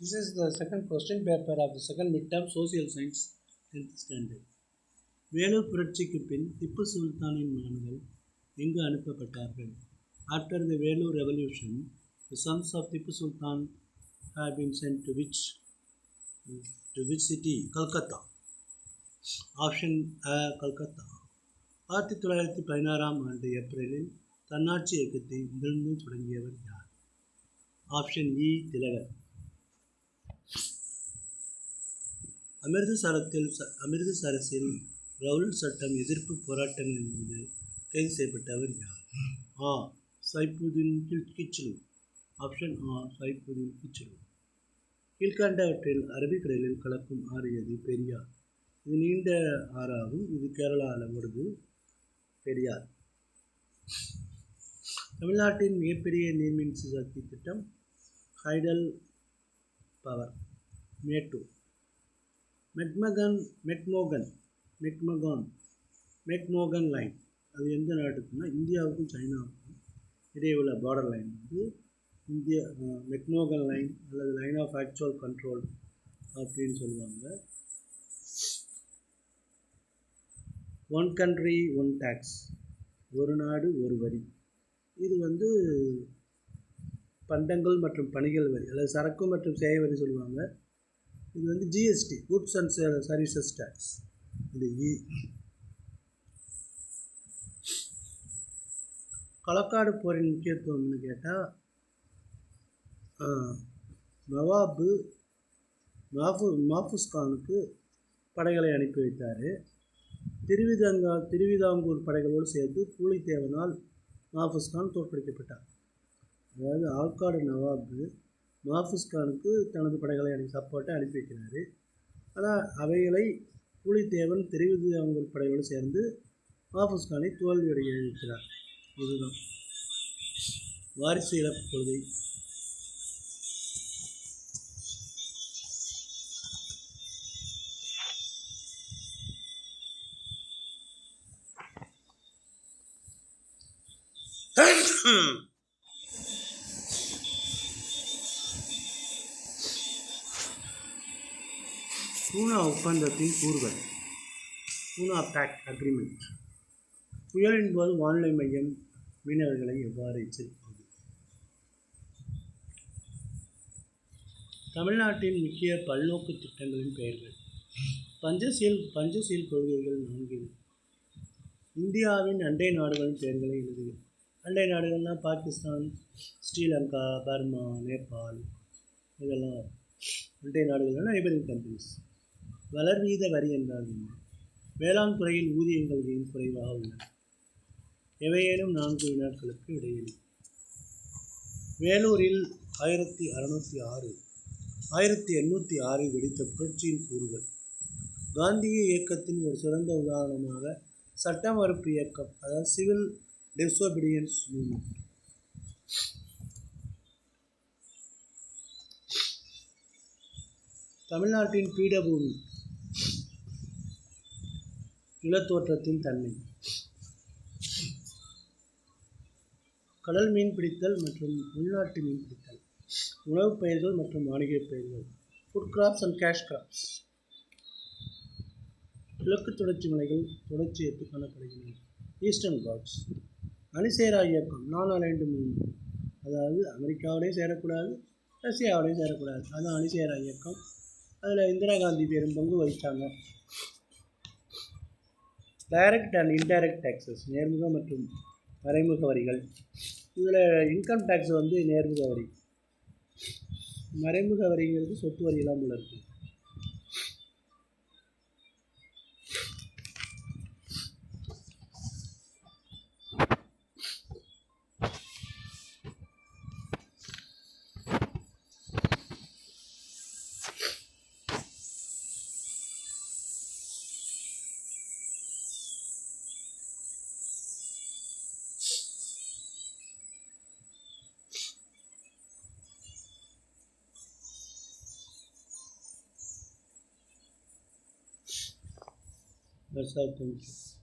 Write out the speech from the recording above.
This is the second question paper of the second midterm social science 10th standard. Vellore புரட்சிக்கு பின் திப்பு சுல்தானின் மகன்கள் எங்கு அனுப்பப்பட்டார்கள்? After the Vellore revolution, the sons of Tipu Sultan have been sent to which city? Calcutta. Option A, Calcutta. 1916ஆம் ஆண்டு ஏப்ரலில் தன்னாட்சி இயக்கத்தை முதலில் தொடங்கியவர் யார்? Option இ, திலகர். அமிர்தசரஸில் Rowlatt சட்டம் எதிர்ப்பு போராட்டங்களின் போது கைது செய்யப்பட்டவர் யார்? ஆ, சைஃபுதீன் கிச்லு. ஆப்ஷன் ஆ, சைஃபுதீன் கிச்லு. கீழ்கண்டவற்றில் அரபிக்கடலில் கலக்கும் ஆறு எது? பெரியார். இது நீண்ட ஆறாகும். இது கேரளாவில் ஓடுது. பெரியார். தமிழ்நாட்டின் மிகப்பெரிய நீர்மின் சக்தி திட்டம் hydel power, Mettur. McMahon line அது எந்த நாட்டுக்குன்னா இந்தியாவுக்கும் சைனாவுக்கும் இடையே உள்ள பார்டர் லைன் வந்து மெக்மோகன் லைன் அல்லது லைன் ஆஃப் ஆக்சுவல் கண்ட்ரோல் அப்படின்னு சொல்லுவாங்க. ஒன் கண்ட்ரி ஒன் டேக்ஸ், ஒரு நாடு ஒரு வரி. இது வந்து பண்டங்கள் மற்றும் பணிகள் வரி அல்லது சரக்கு மற்றும் சேவை வரி சொல்லுவாங்க. இது வந்து GST, goods and services tax. இது இ. களக்காடு போரின் முக்கியத்துவம்னு கேட்டால் நவாபு மாஃபுஸ்கானுக்கு படைகளை அனுப்பி வைத்தார். திருவிதாங்கூர் படைகளோடு சேர்த்து பூலித்தேவனால் மாஃபுஸ்கான் தோற்கடிக்கப்பட்டார். அதாவது ஆற்காடு நவாபு மாஃபுஸ்கானுக்கு தனது படைகளை சப்போர்ட்டை அனுப்பி வைக்கிறாரு. ஆனால் அவைகளை பூலித்தேவன் திருவிதாங்கூர் படைகளோடு சேர்ந்து மாஃபுஸ்கானை தோல்வியடைய வைக்கிறார். இதுதான் வாரிசு இழப்பு கொள்கை. பூனா ஒப்பந்தத்தின் கூறுகள். பூனா பேக்ட் அக்ரிமெண்ட். புயலின் போது வானிலை மையம் மீனவர்களை எவ்வாறு எச்சரிப்பது? தமிழ்நாட்டின் முக்கிய பல்நோக்கு திட்டங்களின் பெயர்கள். பஞ்சசீல் கொள்கைகள் 4. இந்தியாவின் அண்டை நாடுகளின் பெயர்களை எழுதுக. அண்டை நாடுகள்னால் பாகிஸ்தான், ஸ்ரீலங்கா, பர்மா, நேபாள், இதெல்லாம் அண்டை நாடுகள்னால் நெய்பரிங் கண்ட்ரிஸ். வளர்வீத வரி என்றால் என்ன? வேளாண் துறையில் ஊதியங்கள் ஏன் குறைவாக உள்ளன? எவையேனும் 4 வினாக்களுக்கு இடையில். வேலூரில் 1806 வெடித்த புரட்சியின் கூறுகள். காந்திய இயக்கத்தின் ஒரு சிறந்த உதாரணமாக சட்ட மறுப்பு இயக்கம், அதாவது சிவில் டிசோபீடியன்ஸ் மூவ்மெண்ட். தமிழ்நாட்டின் பீடபூமி நிலத்தோற்றத்தின் தன்மை. கடல் மீன் பிடித்தல் மற்றும் உள்நாட்டு மீன் பிடித்தல். உணவுப் பயிர்கள் மற்றும் வாணிகப் பயிர்கள். Food crops and cash crops. கிழக்கு தொடர்ச்சி மலைகள் தொடர்ச்சியற்று காணப்படுகின்றன. Eastern God's. அணிசேரா இயக்கம், நான் அலைன்டு மூவ்மெண்ட், அதாவது அமெரிக்காவோடையும் சேரக்கூடாது, ரஷ்யாவோடையும் சேரக்கூடாது, அதுதான் அணிசேரா இயக்கம். அதில் இந்திரா காந்தி பெரும் பங்கு வகித்தாங்க. டைரக்ட் அண்ட் இன்டைரக்ட் டேக்ஸஸ், நேர்முக மற்றும் மறைமுக வரிகள். இதில் இன்கம் டேக்ஸ் வந்து நேர்முக வரி, மறைமுக வரிங்கிறது சொத்து வரியெல்லாம் போல இருக்குது. That's all. Thank you.